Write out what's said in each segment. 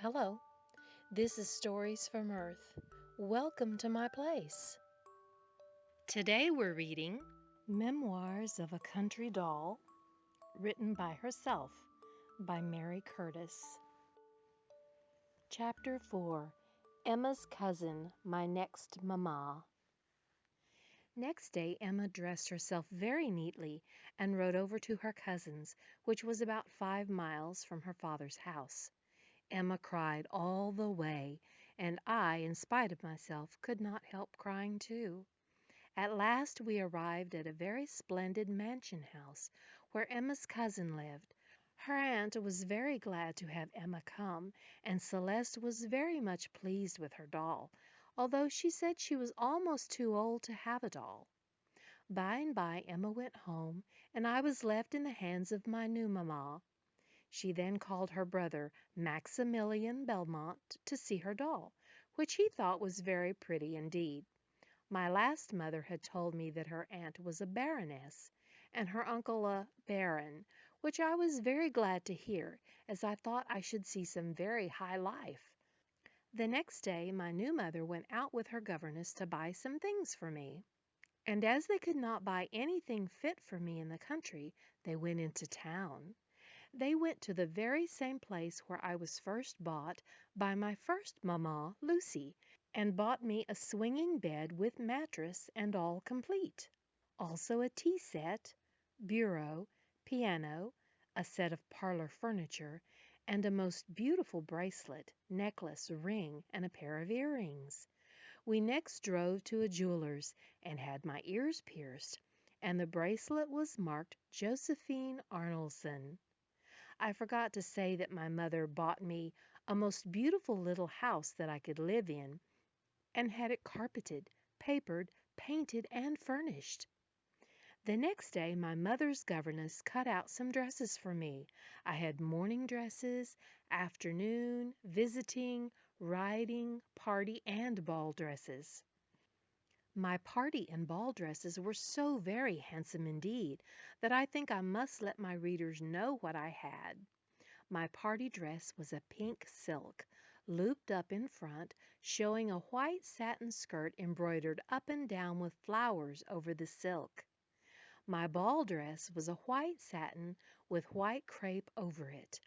Hello, this is Stories from Earth. Welcome to my place. Today we're reading Memoirs of a Country Doll, written by herself, by Mary Curtis. Chapter 4, Emma's Cousin, My Next Mamma. Next day Emma dressed herself very neatly and rode over to her cousin's, which was about 5 miles from her father's house. Emma cried all the way, and I, in spite of myself, could not help crying too. At last we arrived at a very splendid mansion house where Emma's cousin lived. Her aunt was very glad to have Emma come, and Celeste was very much pleased with her doll, although she said she was almost too old to have a doll. By and by Emma went home, and I was left in the hands of my new mamma. She then called her brother Maximilian Belmont to see her doll, which he thought was very pretty indeed. My last mother had told me that her aunt was a baroness, and her uncle a baron, which I was very glad to hear, as I thought I should see some very high life. The next day my new mother went out with her governess to buy some things for me, and as they could not buy anything fit for me in the country, they went into town. They went to the very same place where I was first bought by my first mamma, Lucy, and bought me a swinging bed with mattress and all complete. Also a tea set, bureau, piano, a set of parlor furniture, and a most beautiful bracelet, necklace, ring, and a pair of earrings. We next drove to a jeweler's and had my ears pierced, and the bracelet was marked Josephine Arnoldson. I forgot to say that my mother bought me a most beautiful little house that I could live in, and had it carpeted, papered, painted, and furnished. The next day my mother's governess cut out some dresses for me. I had morning dresses, afternoon, visiting, riding, party, and ball dresses. My party and ball dresses were so very handsome indeed that I think I must let my readers know what I had. My party dress was a pink silk, looped up in front, showing a white satin skirt embroidered up and down with flowers over the silk. My ball dress was a white satin with white crape over it,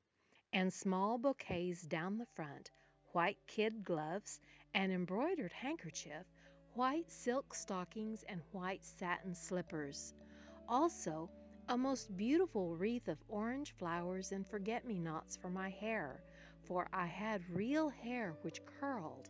and small bouquets down the front, white kid gloves, an embroidered handkerchief, white silk stockings, and white satin slippers. Also, a most beautiful wreath of orange flowers and forget-me-nots for my hair, for I had real hair which curled.